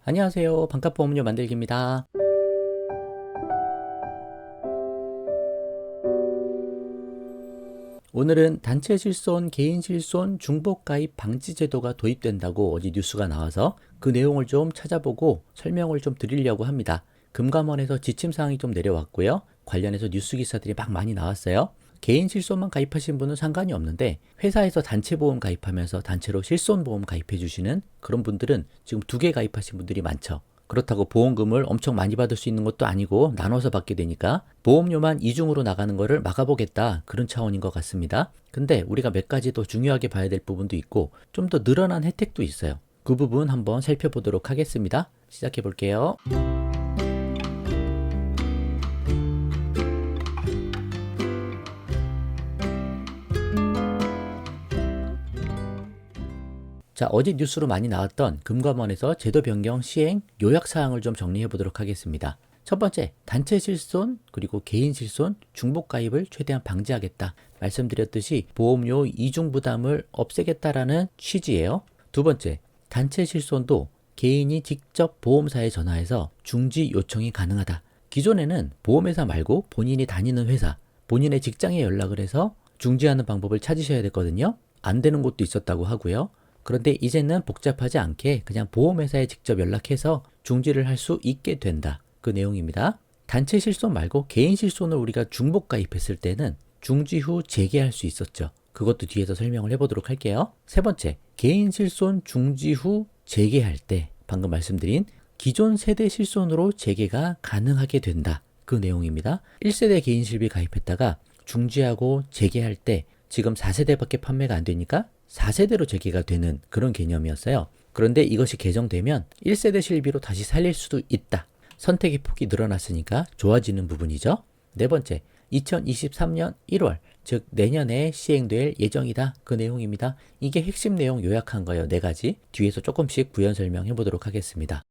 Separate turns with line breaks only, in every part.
안녕하세요. 반값보험료 만들기입니다. 오늘은 단체 실손, 개인 실손, 중복 가입 방지 제도가 도입된다고 어제 뉴스가 나와서 그 내용을 좀 찾아보고 설명을 좀 드리려고 합니다. 금감원에서 지침사항이 좀 내려왔고요. 관련해서 뉴스 기사들이 막 많이 나왔어요. 개인 실손만 가입하신 분은 상관이 없는데 회사에서 단체 보험 가입하면서 단체로 실손 보험 가입해 주시는 그런 분들은 지금 2개 가입하신 분들이 많죠. 그렇다고 보험금을 엄청 많이 받을 수 있는 것도 아니고 나눠서 받게 되니까 보험료만 이중으로 나가는 거를 막아보겠다, 그런 차원인 것 같습니다. 근데 우리가 몇 가지 더 중요하게 봐야 될 부분도 있고 좀 더 늘어난 혜택도 있어요. 그 부분 한번 살펴보도록 하겠습니다. 시작해 볼게요. 자, 어제 뉴스로 많이 나왔던 금감원에서 제도 변경 시행 요약사항을 좀 정리해 보도록 하겠습니다. 첫 번째, 단체 실손 그리고 개인 실손 중복 가입을 최대한 방지하겠다. 말씀드렸듯이 보험료 이중 부담을 없애겠다라는 취지예요. 두 번째, 단체 실손도 개인이 직접 보험사에 전화해서 중지 요청이 가능하다. 기존에는 보험회사 말고 본인이 다니는 회사, 본인의 직장에 연락을 해서 중지하는 방법을 찾으셔야 됐거든요. 안 되는 곳도 있었다고 하고요. 그런데 이제는 복잡하지 않게 그냥 보험회사에 직접 연락해서 중지를 할 수 있게 된다. 그 내용입니다. 단체 실손 말고 개인 실손을 우리가 중복 가입했을 때는 중지 후 재개할 수 있었죠. 그것도 뒤에서 설명을 해보도록 할게요. 세 번째, 개인 실손 중지 후 재개할 때 방금 말씀드린 기존 세대 실손으로 재개가 가능하게 된다. 그 내용입니다. 1세대 개인 실비 가입했다가 중지하고 재개할 때 지금 4세대밖에 판매가 안 되니까 4세대로 재개가 되는 그런 개념이었어요. 그런데 이것이 개정되면 1세대 실비로 다시 살릴 수도 있다. 선택의 폭이 늘어났으니까 좋아지는 부분이죠. 네 번째, 2023년 1월, 즉 내년에 시행될 예정이다. 그 내용입니다. 이게 핵심 내용 요약한 거예요. 4가지. 뒤에서 조금씩 부연 설명해 보도록 하겠습니다.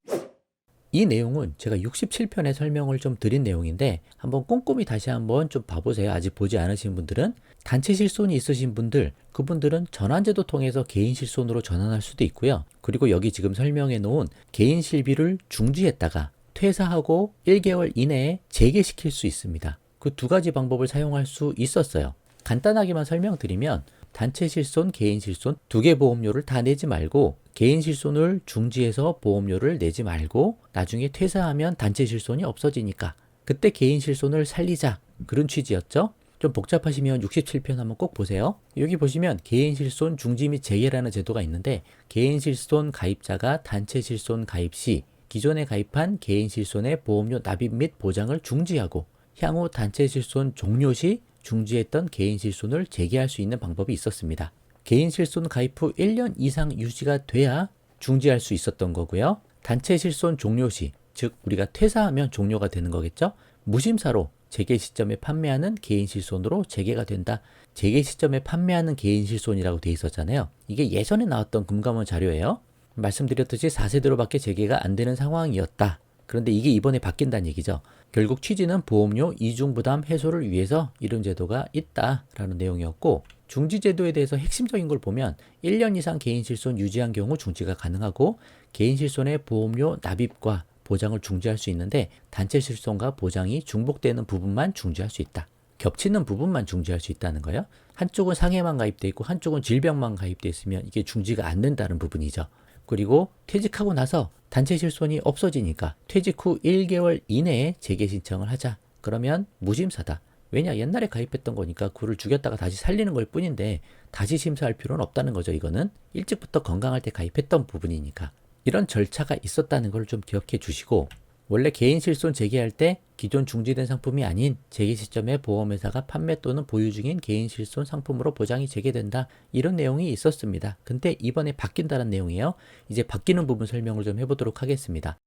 이 내용은 제가 67편에 설명을 좀 드린 내용인데 한번 꼼꼼히 다시 한번 좀 봐보세요. 아직 보지 않으신 분들은. 단체 실손이 있으신 분들, 그분들은 전환제도 통해서 개인 실손으로 전환할 수도 있고요. 그리고 여기 지금 설명해 놓은 개인 실비를 중지했다가 퇴사하고 1개월 이내에 재개시킬 수 있습니다. 그 2가지 방법을 사용할 수 있었어요. 간단하게만 설명드리면 단체 실손, 개인 실손 2개 보험료를 다 내지 말고 개인 실손을 중지해서 보험료를 내지 말고 나중에 퇴사하면 단체 실손이 없어지니까 그때 개인 실손을 살리자, 그런 취지였죠. 좀 복잡하시면 67편 한번 꼭 보세요. 여기 보시면 개인 실손 중지 및 재개라는 제도가 있는데 개인 실손 가입자가 단체 실손 가입 시 기존에 가입한 개인 실손의 보험료 납입 및 보장을 중지하고 향후 단체 실손 종료 시 중지했던 개인 실손을 재개할 수 있는 방법이 있었습니다. 개인 실손 가입 후 1년 이상 유지가 돼야 중지할 수 있었던 거고요. 단체 실손 종료 시, 즉 우리가 퇴사하면 종료가 되는 거겠죠. 무심사로 재개 시점에 판매하는 개인 실손으로 재개가 된다. 재개 시점에 판매하는 개인 실손이라고 돼 있었잖아요. 이게 예전에 나왔던 금감원 자료예요. 말씀드렸듯이 4세대로밖에 재개가 안 되는 상황이었다. 그런데 이게 이번에 바뀐다는 얘기죠. 결국 취지는 보험료 이중부담 해소를 위해서 이런 제도가 있다라는 내용이었고, 중지제도에 대해서 핵심적인 걸 보면 1년 이상 개인 실손 유지한 경우 중지가 가능하고 개인 실손의 보험료 납입과 보장을 중지할 수 있는데 단체 실손과 보장이 중복되는 부분만 중지할 수 있다. 겹치는 부분만 중지할 수 있다는 거예요. 한쪽은 상해만 가입돼 있고 한쪽은 질병만 가입돼 있으면 이게 중지가 안 된다는 부분이죠. 그리고 퇴직하고 나서 단체 실손이 없어지니까 퇴직 후 1개월 이내에 재개 신청을 하자. 그러면 무심사다. 왜냐, 옛날에 가입했던 거니까 그를 죽였다가 다시 살리는 걸 뿐인데 다시 심사할 필요는 없다는 거죠. 이거는 일찍부터 건강할 때 가입했던 부분이니까. 이런 절차가 있었다는 걸 좀 기억해 주시고, 원래 개인 실손 재개할 때 기존 중지된 상품이 아닌 재개 시점에 보험회사가 판매 또는 보유 중인 개인 실손 상품으로 보장이 재개된다. 이런 내용이 있었습니다. 근데 이번에 바뀐다는 내용이에요. 이제 바뀌는 부분 설명을 좀 해보도록 하겠습니다.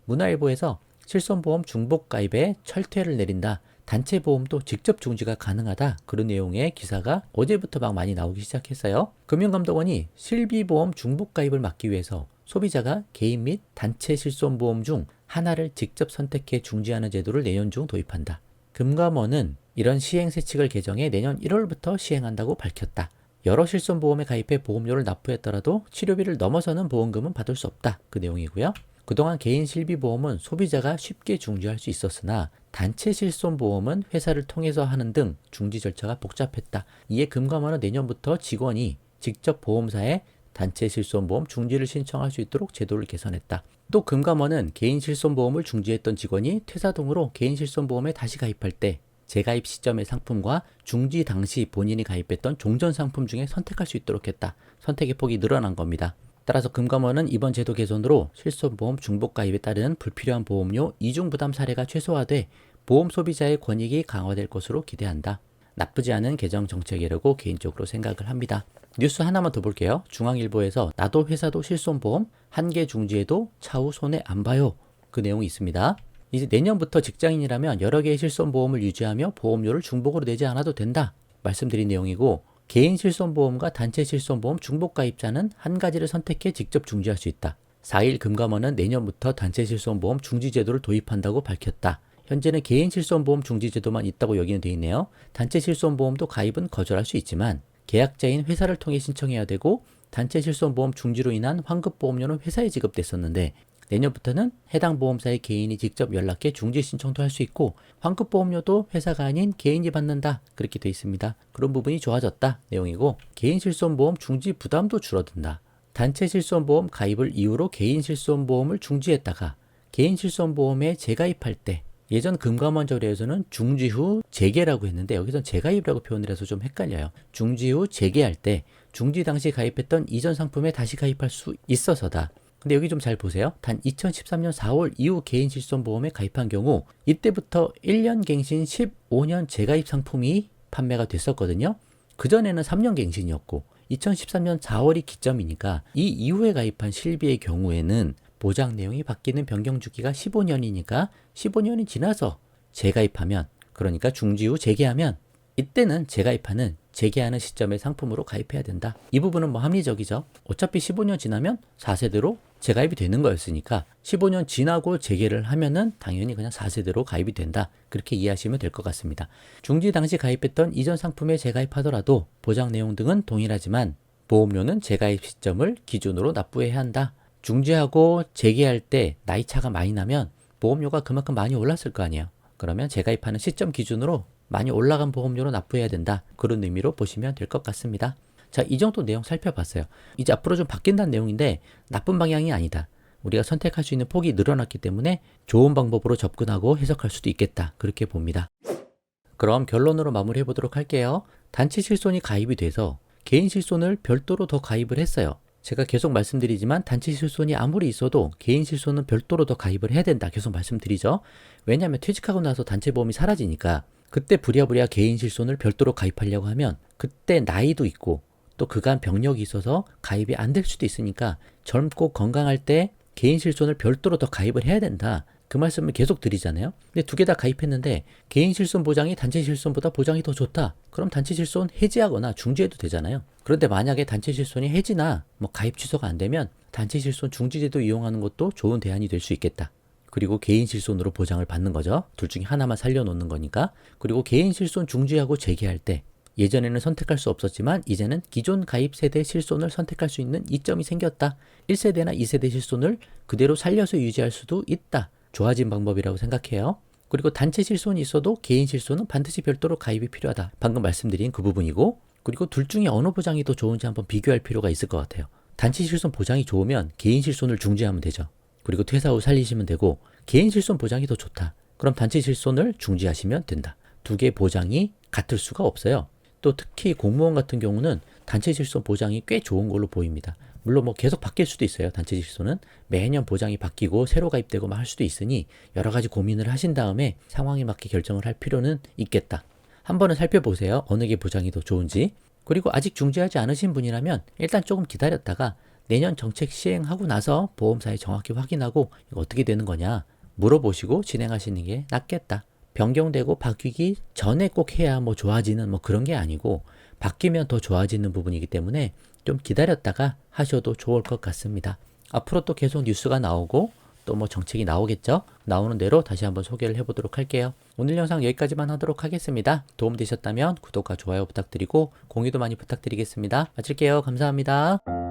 문화일보에서 실손보험 중복 가입에 철퇴를 내린다. 단체 보험도 직접 중지가 가능하다. 그런 내용의 기사가 어제부터 막 많이 나오기 시작했어요. 금융감독원이 실비보험 중복 가입을 막기 위해서 소비자가 개인 및 단체 실손보험 중 하나를 직접 선택해 중지하는 제도를 내년 중 도입한다. 금감원은 이런 시행세칙을 개정해 내년 1월부터 시행한다고 밝혔다. 여러 실손보험에 가입해 보험료를 납부했더라도 치료비를 넘어서는 보험금은 받을 수 없다. 그 내용이고요. 그동안 개인 실비보험은 소비자가 쉽게 중지할 수 있었으나 단체 실손보험은 회사를 통해서 하는 등 중지 절차가 복잡했다. 이에 금감원은 내년부터 직원이 직접 보험사에 단체 실손보험 중지를 신청할 수 있도록 제도를 개선했다. 또 금감원은 개인 실손보험을 중지했던 직원이 퇴사 등으로 개인 실손보험에 다시 가입할 때 재가입 시점의 상품과 중지 당시 본인이 가입했던 종전 상품 중에 선택할 수 있도록 했다. 선택의 폭이 늘어난 겁니다. 따라서 금감원은 이번 제도 개선으로 실손보험 중복 가입에 따른 불필요한 보험료 이중 부담 사례가 최소화돼 보험 소비자의 권익이 강화될 것으로 기대한다. 나쁘지 않은 개정 정책이라고 개인적으로 생각을 합니다. 뉴스 하나만 더 볼게요. 중앙일보에서 나도 회사도 실손보험 한 개 중지해도 차후 손해 안 봐요. 그 내용이 있습니다. 이제 내년부터 직장인이라면 여러 개의 실손보험을 유지하며 보험료를 중복으로 내지 않아도 된다. 말씀드린 내용이고 개인 실손보험과 단체 실손보험 중복 가입자는 한 가지를 선택해 직접 중지할 수 있다. 4일 금감원은 내년부터 단체 실손보험 중지 제도를 도입한다고 밝혔다. 현재는 개인 실손보험 중지 제도만 있다고 여기는 돼 있네요. 단체 실손보험도 가입은 거절할 수 있지만 계약자인 회사를 통해 신청해야 되고 단체 실손보험 중지로 인한 환급보험료는 회사에 지급됐었는데 내년부터는 해당 보험사의 개인이 직접 연락해 중지 신청도 할 수 있고 환급보험료도 회사가 아닌 개인이 받는다. 그렇게 돼 있습니다. 그런 부분이 좋아졌다 내용이고 개인 실손보험 중지 부담도 줄어든다. 단체 실손보험 가입을 이유로 개인 실손보험을 중지했다가 개인 실손보험에 재가입할 때 예전 금감원 조례에서는 중지 후 재개라고 했는데 여기선 재가입이라고 표현을 해서 좀 헷갈려요. 중지 후 재개할 때 중지 당시 가입했던 이전 상품에 다시 가입할 수 있어서다. 근데 여기 좀 잘 보세요. 단 2013년 4월 이후 개인 실손보험에 가입한 경우 이때부터 1년 갱신 15년 재가입 상품이 판매가 됐었거든요. 그전에는 3년 갱신이었고 2013년 4월이 기점이니까 이 이후에 가입한 실비의 경우에는 보장 내용이 바뀌는 변경 주기가 15년이니까 15년이 지나서 재가입하면 그러니까 중지 후 재개하면 이때는 재가입하는 재개하는 시점의 상품으로 가입해야 된다. 이 부분은 뭐 합리적이죠. 어차피 15년 지나면 4세대로 재가입이 되는 거였으니까 15년 지나고 재개를 하면은 당연히 그냥 4세대로 가입이 된다. 그렇게 이해하시면 될 것 같습니다. 중지 당시 가입했던 이전 상품에 재가입하더라도 보장 내용 등은 동일하지만 보험료는 재가입 시점을 기준으로 납부해야 한다. 중지하고 재개할 때 나이 차가 많이 나면 보험료가 그만큼 많이 올랐을 거 아니에요. 그러면 재가입하는 시점 기준으로 많이 올라간 보험료로 납부해야 된다. 그런 의미로 보시면 될 것 같습니다. 자, 이 정도 내용 살펴봤어요. 이제 앞으로 좀 바뀐다는 내용인데 나쁜 방향이 아니다. 우리가 선택할 수 있는 폭이 늘어났기 때문에 좋은 방법으로 접근하고 해석할 수도 있겠다. 그렇게 봅니다. 그럼 결론으로 마무리해 보도록 할게요. 단체 실손이 가입이 돼서 개인 실손을 별도로 더 가입을 했어요. 제가 계속 말씀드리지만 단체 실손이 아무리 있어도 개인 실손은 별도로 더 가입을 해야 된다. 계속 말씀드리죠. 왜냐하면 퇴직하고 나서 단체 보험이 사라지니까 그때 부랴부랴 개인 실손을 별도로 가입하려고 하면 그때 나이도 있고 또 그간 병력이 있어서 가입이 안 될 수도 있으니까 젊고 건강할 때 개인 실손을 별도로 더 가입을 해야 된다. 그 말씀을 계속 드리잖아요. 근데 두 개 다 가입했는데 개인 실손 보장이 단체 실손보다 보장이 더 좋다. 그럼 단체 실손 해지하거나 중지해도 되잖아요. 그런데 만약에 단체 실손이 해지나 뭐 가입 취소가 안 되면 단체 실손 중지제도 이용하는 것도 좋은 대안이 될 수 있겠다. 그리고 개인 실손으로 보장을 받는 거죠. 둘 중에 하나만 살려놓는 거니까. 그리고 개인 실손 중지하고 재개할 때 예전에는 선택할 수 없었지만 이제는 기존 가입 세대 실손을 선택할 수 있는 이점이 생겼다. 1세대나 2세대 실손을 그대로 살려서 유지할 수도 있다. 좋아진 방법이라고 생각해요. 그리고 단체 실손이 있어도 개인 실손은 반드시 별도로 가입이 필요하다. 방금 말씀드린 그 부분이고 그리고 둘 중에 어느 보장이 더 좋은지 한번 비교할 필요가 있을 것 같아요. 단체 실손 보장이 좋으면 개인 실손을 중지하면 되죠. 그리고 퇴사 후 살리시면 되고 개인 실손 보장이 더 좋다. 그럼 단체 실손을 중지하시면 된다. 두 개의 보장이 같을 수가 없어요. 또 특히 공무원 같은 경우는 단체 실손 보장이 꽤 좋은 걸로 보입니다. 물론 뭐 계속 바뀔 수도 있어요. 단체 실손은 매년 보장이 바뀌고 새로 가입되고 할 수도 있으니 여러 가지 고민을 하신 다음에 상황에 맞게 결정을 할 필요는 있겠다. 한 번은 살펴보세요. 어느 게 보장이 더 좋은지. 그리고 아직 중지하지 않으신 분이라면 일단 조금 기다렸다가 내년 정책 시행하고 나서 보험사에 정확히 확인하고 이거 어떻게 되는 거냐 물어보시고 진행하시는 게 낫겠다. 변경되고 바뀌기 전에 꼭 해야 뭐 좋아지는 뭐 그런 게 아니고 바뀌면 더 좋아지는 부분이기 때문에 좀 기다렸다가 하셔도 좋을 것 같습니다. 앞으로 또 계속 뉴스가 나오고 또 뭐 정책이 나오겠죠? 나오는 대로 다시 한번 소개를 해보도록 할게요. 오늘 영상 여기까지만 하도록 하겠습니다. 도움되셨다면 구독과 좋아요 부탁드리고 공유도 많이 부탁드리겠습니다. 마칠게요. 감사합니다.